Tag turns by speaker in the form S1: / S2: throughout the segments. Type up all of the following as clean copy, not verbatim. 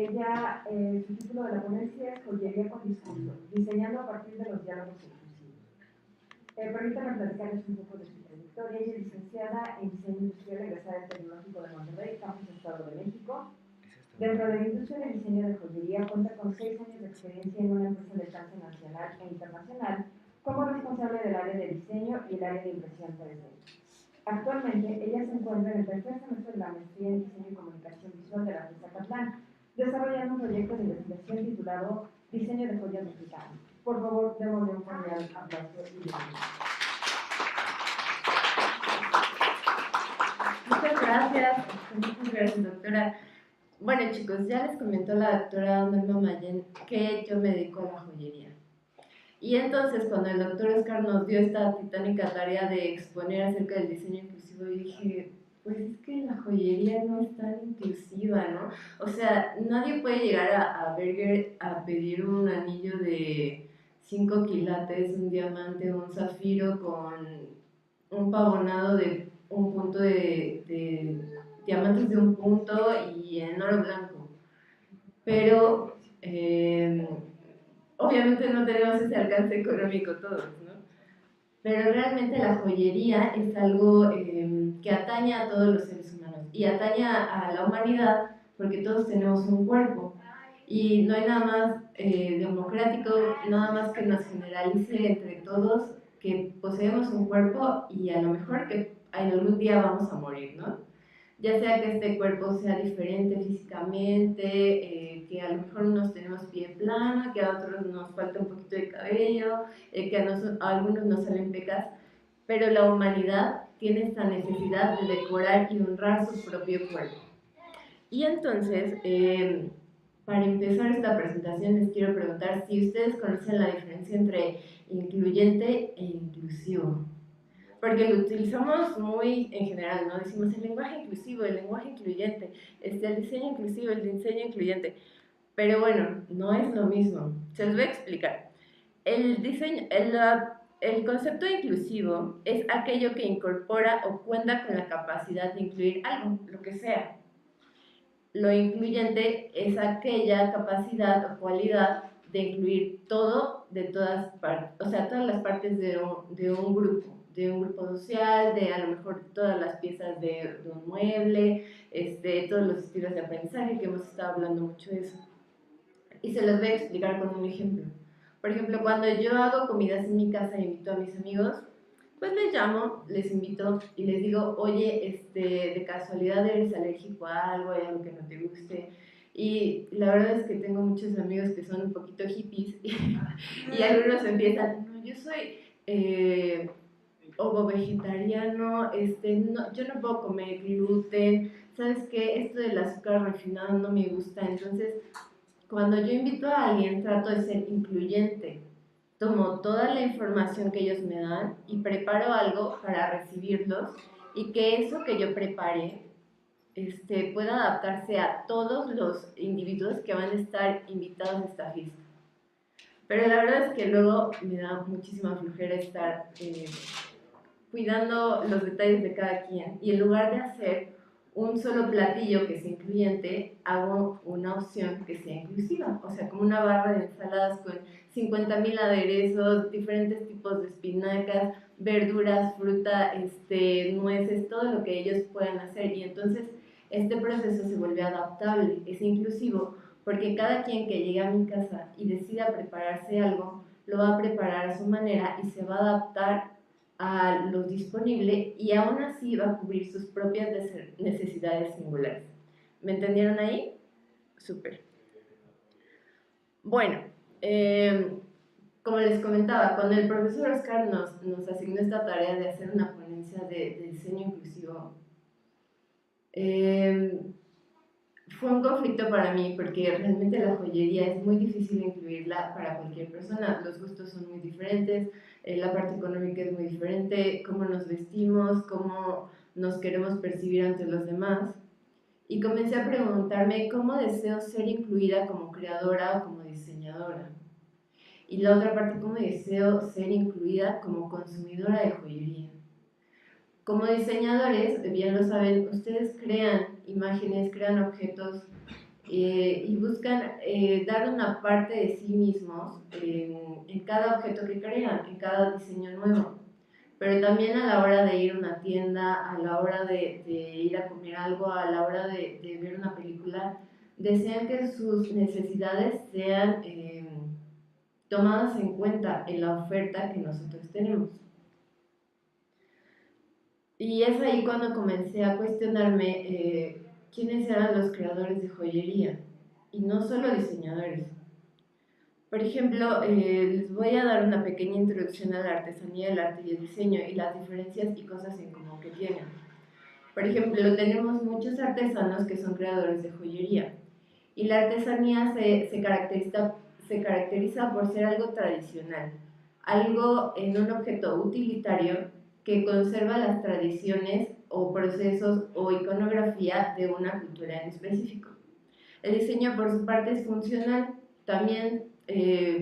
S1: su título de la ponencia es Joyería con discurso, diseñando a partir de los diálogos inclusivos. Permítanme platicarles un poco de su trayectoria. Ella es licenciada en Diseño Industrial, egresada del Tecnológico de Monterrey, Campus Estado de México. Dentro de la industria de diseño de joyería cuenta con 6 años de experiencia en una empresa de alcance nacional e internacional como responsable del área de diseño y el área de impresión 3D. Actualmente, ella se encuentra en el tercer semestre de la maestría en diseño y comunicación visual de la FES Acatlán, desarrollando un proyecto de investigación titulado Diseño de joyas mexicanas. Por favor, démosle un cordial aplauso y bienvenido.
S2: Muchas gracias, doctora. Bueno, chicos, ya les comentó la doctora Norma Mayen que yo me dedico a la joyería. Y entonces, cuando el doctor Oscar nos dio esta titánica tarea de exponer acerca del diseño inclusivo, yo dije, pues es que la joyería no es tan inclusiva, ¿no? O sea, nadie puede llegar a Berger a pedir un anillo de 5 quilates, un diamante, un zafiro con un pavonado de un punto de diamantes de un punto y en oro blanco. Pero obviamente no tenemos ese alcance económico todos, ¿no? Pero realmente la joyería es algo que atañe a todos los seres humanos y atañe a la humanidad porque todos tenemos un cuerpo y no hay nada más democrático, nada más que nos generalice entre todos que poseemos un cuerpo y a lo mejor que algún día vamos a morir, ¿no? Ya sea que este cuerpo sea diferente físicamente, que a lo mejor unos tenemos pie plano, que a otros nos falta un poquito de cabello, que a algunos nos salen pecas, pero la humanidad tiene esta necesidad de decorar y honrar su propio cuerpo. Y entonces, para empezar esta presentación les quiero preguntar si ustedes conocen la diferencia entre incluyente e inclusivo. Porque lo utilizamos muy en general, ¿no? Decimos el lenguaje inclusivo, el lenguaje incluyente, el diseño inclusivo, el diseño incluyente. Pero bueno, no es lo mismo. Se los voy a explicar. El concepto inclusivo es aquello que incorpora o cuenta con la capacidad de incluir algo, lo que sea. Lo incluyente es aquella capacidad o cualidad de incluir todo de todas partes, o sea, todas las partes de un grupo social, de a lo mejor todas las piezas de un mueble, todos los estilos de aprendizaje, que hemos estado hablando mucho de eso. Y se los voy a explicar con un ejemplo. Por ejemplo, cuando yo hago comidas en mi casa e invito a mis amigos, pues les llamo, les invito y les digo, oye, de casualidad eres alérgico a algo, hay algo que no te guste. Y la verdad es que tengo muchos amigos que son un poquito hippies y algunos empiezan, no, yo soy ovo vegetariano, no, yo no puedo comer gluten, ¿sabes qué? Esto del azúcar refinado no me gusta. Entonces, cuando yo invito a alguien, trato de ser incluyente. Tomo toda la información que ellos me dan y preparo algo para recibirlos y que eso que yo prepare pueda adaptarse a todos los individuos que van a estar invitados a esta fiesta. Pero la verdad es que luego me da muchísima flojera estar cuidando los detalles de cada quien y en lugar de hacer un solo platillo que sea incluyente, hago una opción que sea inclusiva, o sea, como una barra de ensaladas con 50,000 aderezos, diferentes tipos de espinacas, verduras, fruta, nueces, todo lo que ellos puedan hacer. Y entonces este proceso se vuelve adaptable, es inclusivo, porque cada quien que llegue a mi casa y decida prepararse algo, lo va a preparar a su manera y se va a adaptar a lo disponible y aún así va a cubrir sus propias necesidades singulares. ¿Me entendieron ahí? Súper. Bueno, como les comentaba, cuando el profesor Oscar nos asignó esta tarea de hacer una ponencia de diseño inclusivo, fue un conflicto para mí porque realmente la joyería es muy difícil incluirla para cualquier persona. Los gustos son muy diferentes, la parte económica es muy diferente, cómo nos vestimos, cómo nos queremos percibir ante los demás. Y comencé a preguntarme cómo deseo ser incluida como creadora o como diseñadora. Y la otra parte, cómo deseo ser incluida como consumidora de joyería. Como diseñadores, bien lo saben, ustedes crean imágenes, crean objetos y buscan dar una parte de sí mismos en cada objeto que crean, en cada diseño nuevo. Pero también a la hora de ir a una tienda, a la hora de ir a comer algo, a la hora de ver una película, desean que sus necesidades sean tomadas en cuenta en la oferta que nosotros tenemos. Y es ahí cuando comencé a cuestionarme quiénes eran los creadores de joyería, y no solo diseñadores. Por ejemplo, les voy a dar una pequeña introducción a la artesanía, el arte y el diseño y las diferencias y cosas en común que tienen. Por ejemplo, tenemos muchos artesanos que son creadores de joyería, y la artesanía se caracteriza por ser algo tradicional, algo en un objeto utilitario que conserva las tradiciones o procesos o iconografía de una cultura en específico. El diseño, por su parte, es funcional. También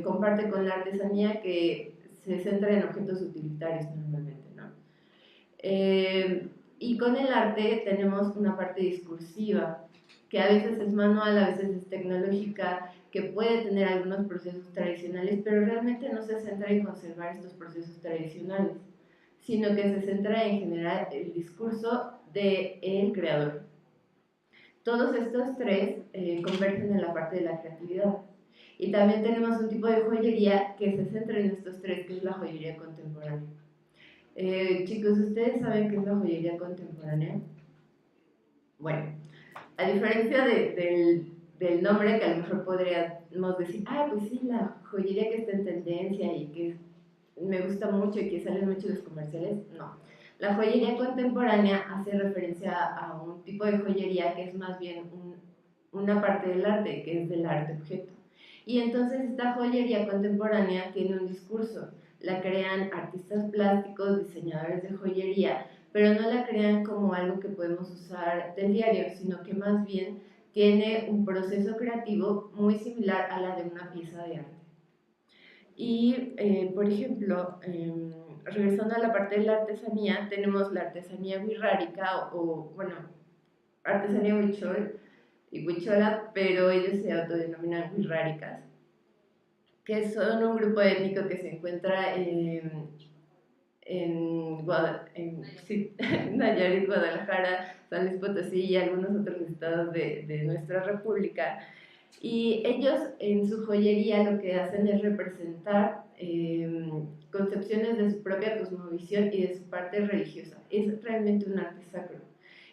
S2: comparte con la artesanía, que se centra en objetos utilitarios normalmente, ¿no? Y con el arte tenemos una parte discursiva, que a veces es manual, a veces es tecnológica, que puede tener algunos procesos tradicionales, pero realmente no se centra en conservar estos procesos tradicionales, sino que se centra en generar el discurso del creador. Todos estos tres convergen en la parte de la creatividad. Y también tenemos un tipo de joyería que se centra en estos tres, que es la joyería contemporánea. Chicos, ¿ustedes saben qué es la joyería contemporánea? Bueno, a diferencia del nombre, que a lo mejor podríamos decir, pues sí, la joyería que está en tendencia y que me gusta mucho y que salen mucho los comerciales, no. La joyería contemporánea hace referencia a un tipo de joyería que es más bien una parte del arte, que es del arte objeto. Y entonces esta joyería contemporánea tiene un discurso, la crean artistas plásticos, diseñadores de joyería, pero no la crean como algo que podemos usar del diario, sino que más bien tiene un proceso creativo muy similar a la de una pieza de arte. Y, por ejemplo, regresando a la parte de la artesanía, tenemos la artesanía wixárika bueno, artesanía huichol y huichola, pero ellos se autodenominan wixárikas, que son un grupo étnico que se encuentra sí, Nayarit, Guadalajara, San Luis Potosí y algunos otros estados de nuestra república. Y ellos en su joyería lo que hacen es representar concepciones de su propia cosmovisión y de su parte religiosa. Es realmente un arte sacro.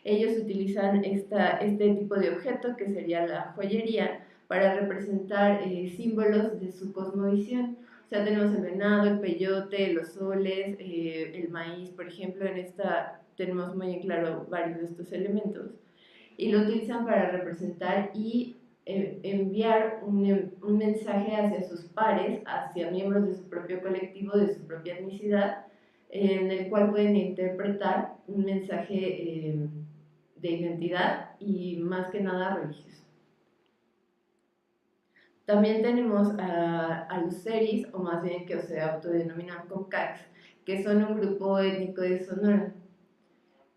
S2: Ellos utilizan este tipo de objeto, que sería la joyería, para representar símbolos de su cosmovisión. O sea, tenemos el venado, el peyote, los soles, el maíz, por ejemplo. En esta tenemos muy en claro varios de estos elementos. Y lo utilizan para representar y enviar un mensaje hacia sus pares, hacia miembros de su propio colectivo, de su propia etnicidad, en el cual pueden interpretar un mensaje de identidad y más que nada religioso. También tenemos a los seris, o más bien que se autodenominan Comcacs, que son un grupo étnico de Sonora.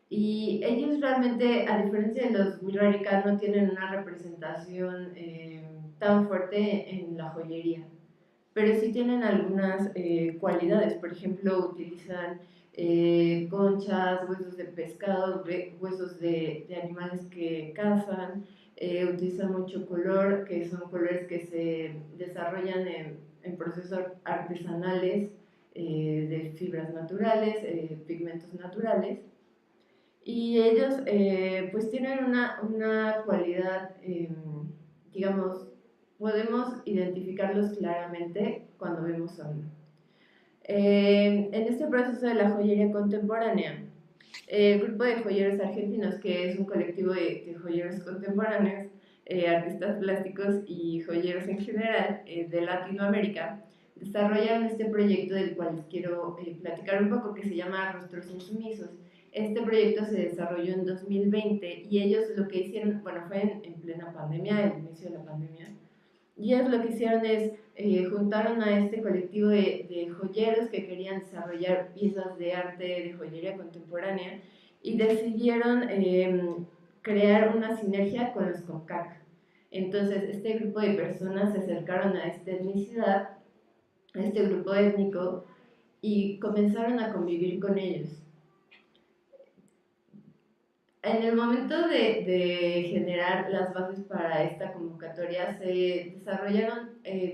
S2: Y ellos realmente, a diferencia de los wixárika, no tienen una representación tan fuerte en la joyería, pero sí tienen algunas cualidades. Por ejemplo, utilizan conchas, huesos de pescado, huesos de animales que cazan, utilizan mucho color, que son colores que se desarrollan en procesos artesanales de fibras naturales, pigmentos naturales. Y ellos pues tienen una cualidad, digamos, podemos identificarlos claramente cuando vemos a uno. En este proceso de la joyería contemporánea, el grupo de joyeros argentinos, que es un colectivo de joyeros contemporáneos, artistas plásticos y joyeros en general de Latinoamérica, desarrollaron este proyecto del cual les quiero platicar un poco, que se llama Rostros Insumisos. Este proyecto se desarrolló en 2020 y ellos lo que hicieron, bueno, fue en plena pandemia, el inicio de la pandemia, y ellos lo que hicieron es juntaron a este colectivo de joyeros que querían desarrollar piezas de arte de joyería contemporánea y decidieron crear una sinergia con los CONCAC. Entonces, este grupo de personas se acercaron a esta etnicidad, a este grupo étnico, y comenzaron a convivir con ellos. En el momento de generar las bases para esta convocatoria se desarrollaron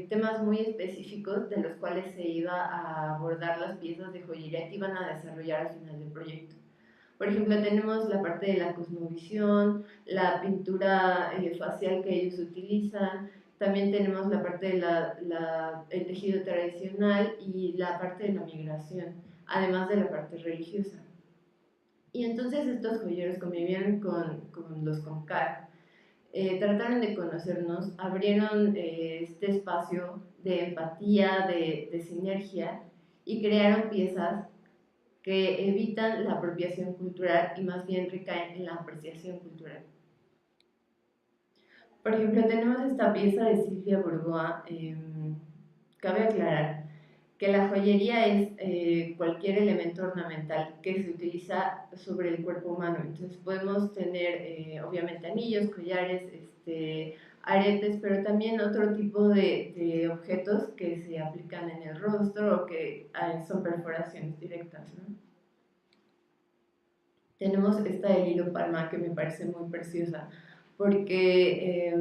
S2: temas muy específicos de los cuales se iba a abordar las piezas de joyería que iban a desarrollar al final del proyecto. Por ejemplo, tenemos la parte de la cosmovisión, la pintura facial que ellos utilizan, también tenemos la parte del tejido tradicional y la parte de la migración, además de la parte religiosa. Y entonces estos joyeros convivieron con los CONCAR, trataron de conocernos, abrieron este espacio de empatía, de sinergia, y crearon piezas que evitan la apropiación cultural y más bien recaen en la apreciación cultural. Por ejemplo, tenemos esta pieza de Silvia Burgoa. Cabe aclarar que la joyería es cualquier elemento ornamental que se utiliza sobre el cuerpo humano. Entonces podemos tener obviamente anillos, collares, aretes, pero también otro tipo de objetos que se aplican en el rostro o que son perforaciones directas, ¿no? Tenemos esta de Lilo Palma que me parece muy preciosa porque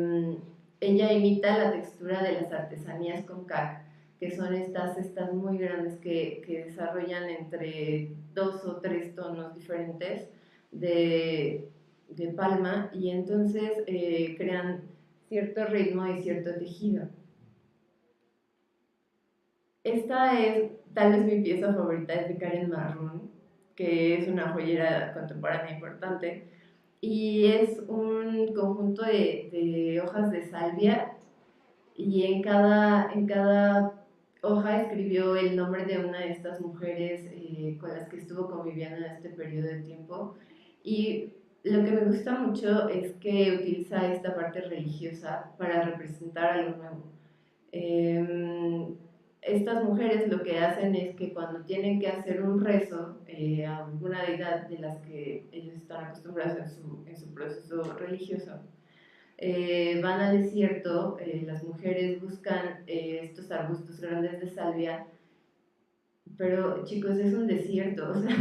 S2: ella imita la textura de las artesanías con CAC, que son estas cestas muy grandes que desarrollan entre 2 o 3 tonos diferentes de palma y entonces crean cierto ritmo y cierto tejido. Esta es tal vez mi pieza favorita, es de Karen Marrón, que es una joyera contemporánea importante, y es un conjunto de hojas de salvia y en cada hoja escribió el nombre de una de estas mujeres con las que estuvo conviviendo en este periodo de tiempo. Y lo que me gusta mucho es que utiliza esta parte religiosa para representar algo nuevo. Estas mujeres lo que hacen es que cuando tienen que hacer un rezo a alguna deidad de las que ellos están acostumbrados en su proceso religioso, van al desierto, las mujeres buscan estos arbustos grandes de salvia, pero chicos, es un desierto, o sea,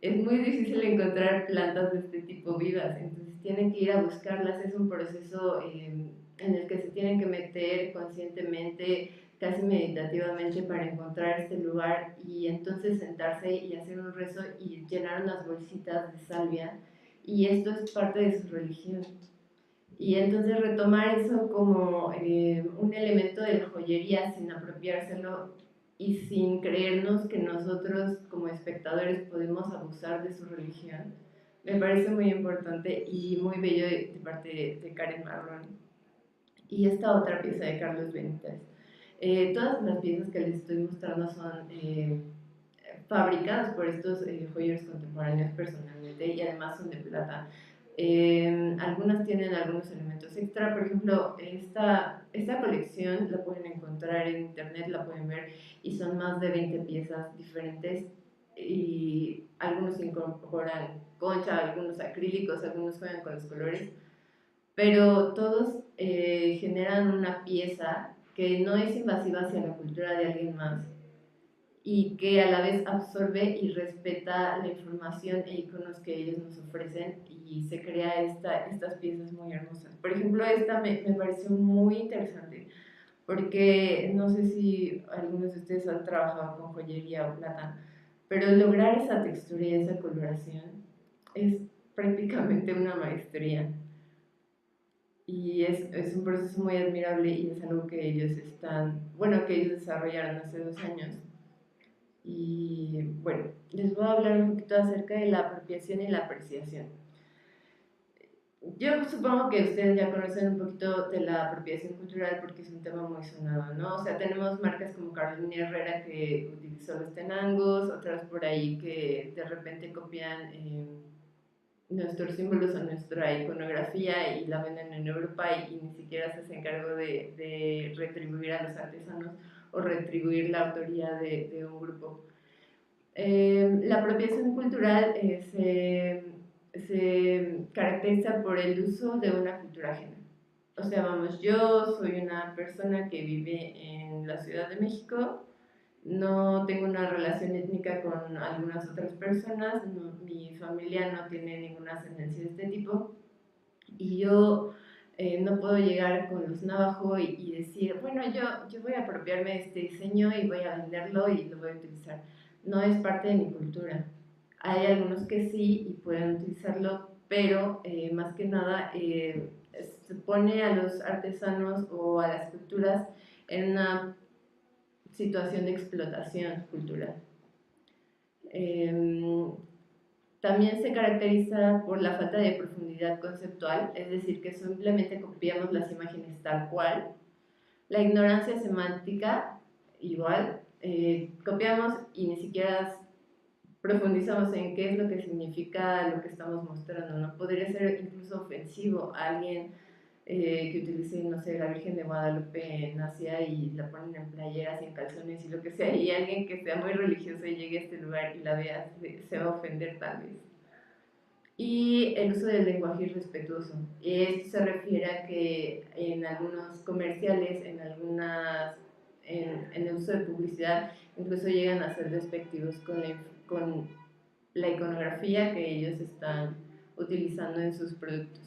S2: es muy difícil encontrar plantas de este tipo vivas, entonces tienen que ir a buscarlas, es un proceso en el que se tienen que meter conscientemente, casi meditativamente para encontrar este lugar y entonces sentarse y hacer un rezo y llenar unas bolsitas de salvia y esto es parte de su religión. Y entonces retomar eso como un elemento de la joyería sin apropiárselo y sin creernos que nosotros como espectadores podemos abusar de su religión, me parece muy importante y muy bello de parte de Karen Marrón. Y esta otra pieza de Carlos Benítez. Todas las piezas que les estoy mostrando son fabricadas por estos joyeros contemporáneos personalmente y además son de plata. Algunas tienen algunos elementos extra, por ejemplo, esta colección la pueden encontrar en internet, la pueden ver y son más de 20 piezas diferentes y algunos incorporan concha, algunos acrílicos, algunos juegan con los colores, pero todos generan una pieza que no es invasiva hacia la cultura de alguien más y que a la vez absorbe y respeta la información e iconos que ellos nos ofrecen y se crea estas piezas muy hermosas. Por ejemplo, esta me pareció muy interesante porque no sé si algunos de ustedes han trabajado con joyería o plata, pero lograr esa textura y esa coloración es prácticamente una maestría y es un proceso muy admirable y es algo que ellos que ellos desarrollaron hace 2 años. Y bueno, les voy a hablar un poquito acerca de la apropiación y la apreciación. Yo supongo que ustedes ya conocen un poquito de la apropiación cultural porque es un tema muy sonado, ¿no? O sea, tenemos marcas como Carolina Herrera que utilizó los tenangos, otras por ahí que de repente copian nuestros símbolos o nuestra iconografía y la venden en Europa y ni siquiera se hacen cargo de retribuir a los artesanos o retribuir la autoría de un grupo. La apropiación cultural se caracteriza por el uso de una cultura ajena. O sea, vamos, yo soy una persona que vive en la Ciudad de México, no tengo una relación étnica con algunas otras personas, mi familia no tiene ninguna ascendencia de este tipo, y yo no puedo llegar con los Navajo y decir, bueno, yo voy a apropiarme de este diseño y voy a venderlo y lo voy a utilizar. No es parte de mi cultura. Hay algunos que sí y pueden utilizarlo, pero más que nada se pone a los artesanos o a las culturas en una situación de explotación cultural. También se caracteriza por la falta de profundidad conceptual, es decir, que simplemente copiamos las imágenes tal cual. La ignorancia semántica, igual, copiamos y ni siquiera profundizamos en qué es lo que significa lo que estamos mostrando, ¿no? Podría ser incluso ofensivo a alguien que utilice, no sé, la Virgen de Guadalupe en Asia y la ponen en playeras y en calzones y lo que sea, y alguien que sea muy religioso y llegue a este lugar y la vea, se va a ofender tal vez. Y el uso del lenguaje irrespetuoso. Y esto se refiere a que en algunos comerciales, en el uso de publicidad, incluso llegan a ser despectivos con la iconografía que ellos están utilizando en sus productos.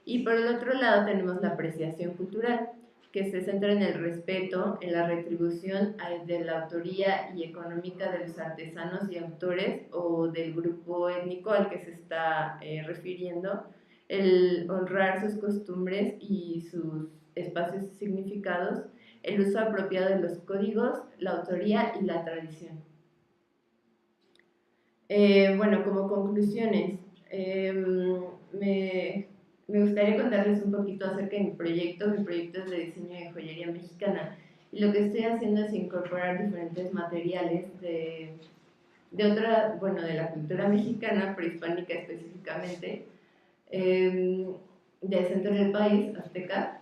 S2: Y por el otro lado tenemos la apreciación cultural, que se centra en el respeto, en la retribución de la autoría y económica de los artesanos y autores o del grupo étnico al que se está refiriendo, el honrar sus costumbres y sus espacios y significados, el uso apropiado de los códigos, la autoría y la tradición. Bueno, como conclusiones, me gustaría contarles un poquito acerca de mi proyecto. Mi proyecto es de diseño de joyería mexicana y lo que estoy haciendo es incorporar diferentes materiales de la cultura mexicana, prehispánica específicamente, del centro del país, azteca,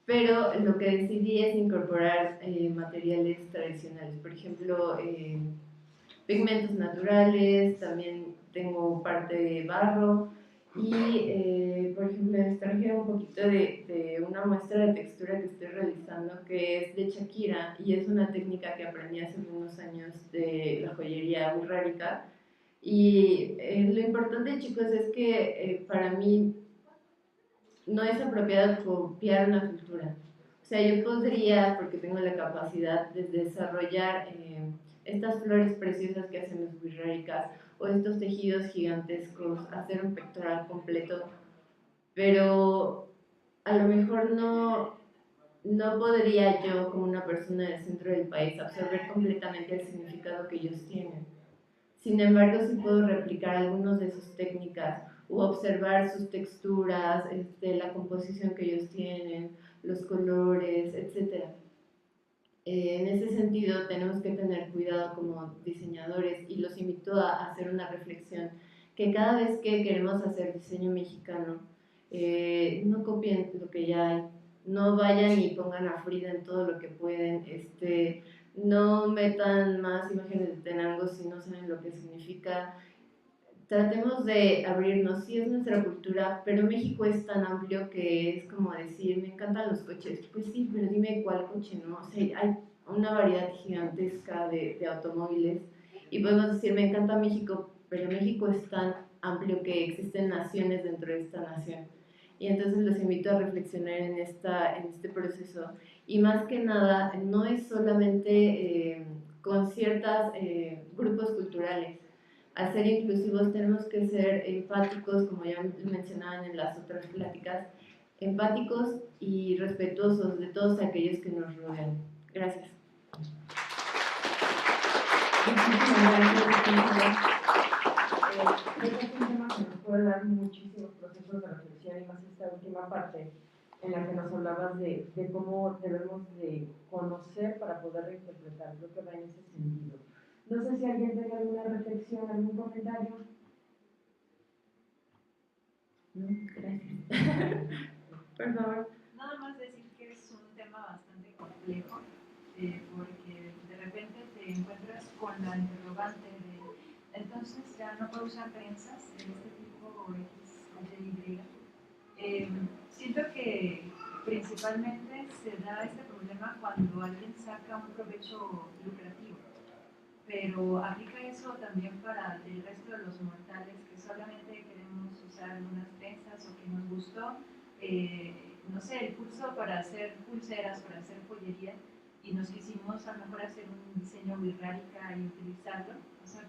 S2: pero lo que decidí es incorporar materiales tradicionales, por ejemplo, pigmentos naturales, también tengo parte de barro y, por ejemplo, les traje un poquito de una muestra de textura que estoy realizando que es de Shakira y es una técnica que aprendí hace unos años de la joyería urrárica. Y lo importante, chicos, es que para mí no es apropiado copiar una cultura. O sea, yo podría, porque tengo la capacidad de desarrollar estas flores preciosas que hacen las wixárikas o estos tejidos gigantescos, hacer un pectoral completo, pero a lo mejor no podría yo, como una persona del centro del país, absorber completamente el significado que ellos tienen. Sin embargo, sí puedo replicar algunas de sus técnicas o observar sus texturas, la composición que ellos tienen, los colores, etc. En ese sentido, tenemos que tener cuidado como diseñadores y los invito a hacer una reflexión que cada vez que queremos hacer diseño mexicano, no copien lo que ya hay, no vayan y pongan a Frida en todo lo que pueden, no metan más imágenes de Tenango si no saben lo que significa. Tratemos de abrirnos, sí es nuestra cultura, pero México es tan amplio que es como decir, me encantan los coches, pues sí, pero dime cuál coche, ¿no? O sea, hay una variedad gigantesca de automóviles y podemos decir, me encanta México, pero México es tan amplio que existen naciones dentro de esta nación. Y entonces los invito a reflexionar en este proceso. Y más que nada, no es solamente con ciertos grupos culturales. Al ser inclusivos tenemos que ser empáticos, como ya mencionaban en las otras pláticas, empáticos y respetuosos de todos aquellos que nos rodean. Gracias.
S1: Creo que es un tema que nos puede dar muchísimos procesos de reflexión y más esta última parte en la que nos hablabas de cómo debemos de conocer para poder reinterpretar. Creo que va en ese sentido. No sé si alguien tenga alguna reflexión, algún comentario.
S2: No, gracias. Por favor.
S3: Nada más decir que es un tema bastante complejo, porque de repente te encuentras con la interrogante de, entonces ya no puedo usar trenzas de este tipo o X o Y. Sí Siento que principalmente se da este problema cuando alguien saca un provecho lucrativo, pero aplica eso también para el resto de los mortales que solamente queremos usar algunas trenzas o que nos gustó, no sé, el curso para hacer pulseras, para hacer joyería, y nos quisimos a lo mejor hacer un diseño muy radical y utilizarlo. O sea,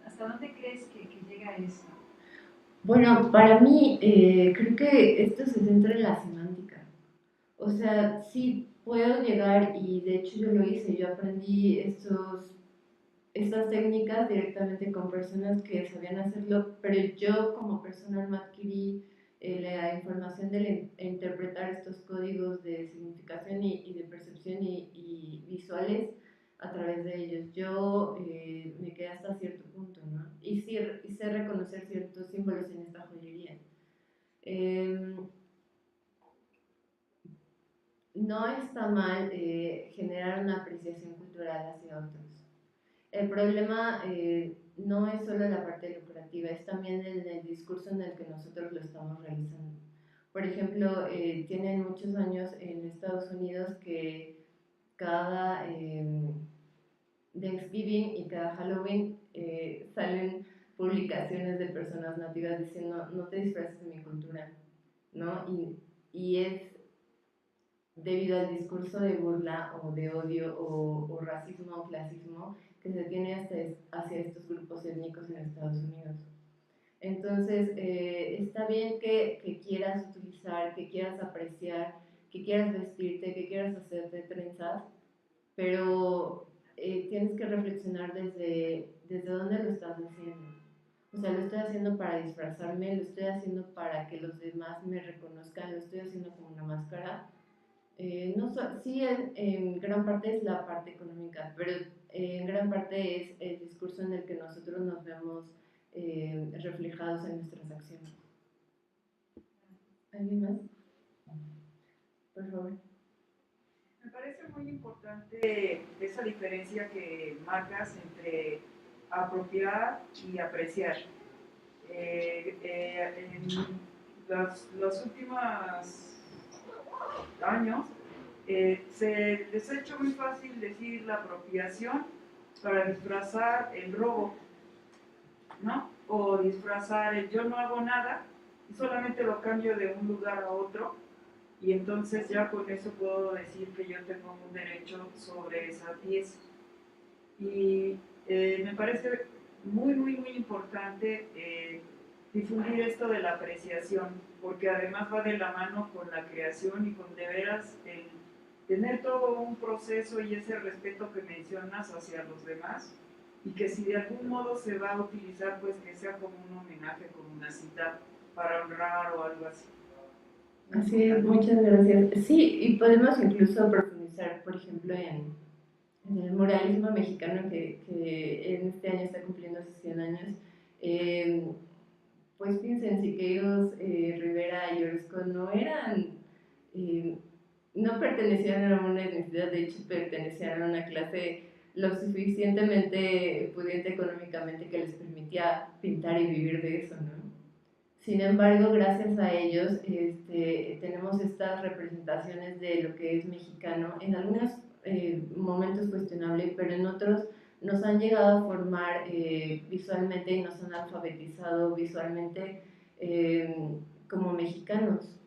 S3: ¿hasta dónde crees que llega eso?
S2: Bueno, para mí creo que esto se centra en la semántica. O sea, sí puedo llegar y de hecho yo lo hice, yo aprendí estas técnicas directamente con personas que sabían hacerlo, pero yo como persona no adquirí la información de interpretar estos códigos de significación y de percepción y visuales a través de ellos. Yo me quedé hasta cierto punto, ¿no? Y sí, y sé reconocer ciertos símbolos en esta joyería. No está mal generar una apreciación cultural hacia otros. El problema no es solo la parte lucrativa, es también el discurso en el que nosotros lo estamos realizando. Por ejemplo, tienen muchos años en Estados Unidos que cada Thanksgiving y cada Halloween salen publicaciones de personas nativas diciendo no te disfraces de mi cultura, ¿no? Y es debido al discurso de burla o de odio o racismo o clasismo que se tiene hacia estos grupos étnicos en Estados Unidos. Entonces, está bien que quieras utilizar, que quieras apreciar, que quieras vestirte, que quieras hacerte trenzas, pero tienes que reflexionar desde dónde lo estás haciendo. O sea, lo estoy haciendo para disfrazarme, lo estoy haciendo para que los demás me reconozcan, lo estoy haciendo como una máscara. No sí, en gran parte es la parte económica, pero en gran parte es el discurso en el que nosotros nos vemos reflejados en nuestras acciones. ¿Alguien más? Por favor.
S4: Me parece muy importante esa diferencia que marcas entre apropiar y apreciar. En los últimos años se les ha hecho muy fácil decir la apropiación para disfrazar el robo, ¿no? O disfrazar el yo no hago nada y solamente lo cambio de un lugar a otro y entonces ya con eso puedo decir que yo tengo un derecho sobre esa pieza. Y me parece muy importante difundir esto de la apreciación, porque además va de la mano con la creación y con de veras el tener todo un proceso y ese respeto que mencionas hacia los demás, y que si de algún modo se va a utilizar, pues que sea como un homenaje, como una cita para honrar o algo así.
S2: Así es, muchas gracias. Sí, y podemos incluso profundizar, por ejemplo, en el muralismo mexicano que en este año está cumpliendo sus 100 años. Pues piensen, Siqueiros, Rivera y Orozco no eran, no pertenecían a una etnicidad, de hecho pertenecían a una clase lo suficientemente pudiente económicamente que les permitía pintar y vivir de eso, ¿no? Sin embargo, gracias a ellos tenemos estas representaciones de lo que es mexicano, en algunos momentos cuestionable, pero en otros nos han llegado a formar visualmente y nos han alfabetizado visualmente como mexicanos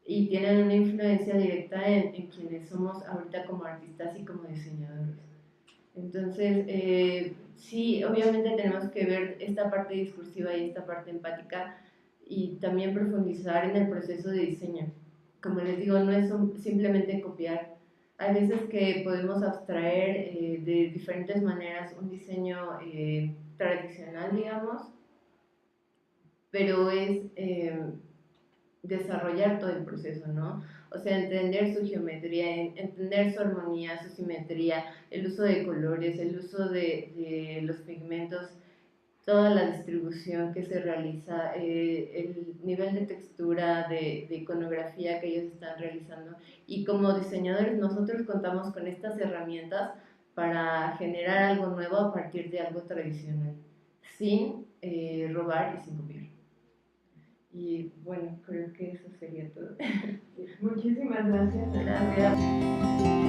S2: y tienen una influencia directa en quienes somos ahorita como artistas y como diseñadores. Entonces, sí, obviamente tenemos que ver esta parte discursiva y esta parte empática y también profundizar en el proceso de diseño. Como les digo, no es simplemente copiar. Hay veces que podemos abstraer de diferentes maneras un diseño tradicional, digamos, pero es desarrollar todo el proceso, ¿no? O sea, entender su geometría, entender su armonía, su simetría, el uso de colores, el uso de los pigmentos, toda la distribución que se realiza, el nivel de textura, de iconografía que ellos están realizando. Y como diseñadores nosotros contamos con estas herramientas para generar algo nuevo a partir de algo tradicional, sin robar y sin copiar. Y bueno, creo que eso sería todo.
S1: Muchísimas gracias.
S2: Gracias.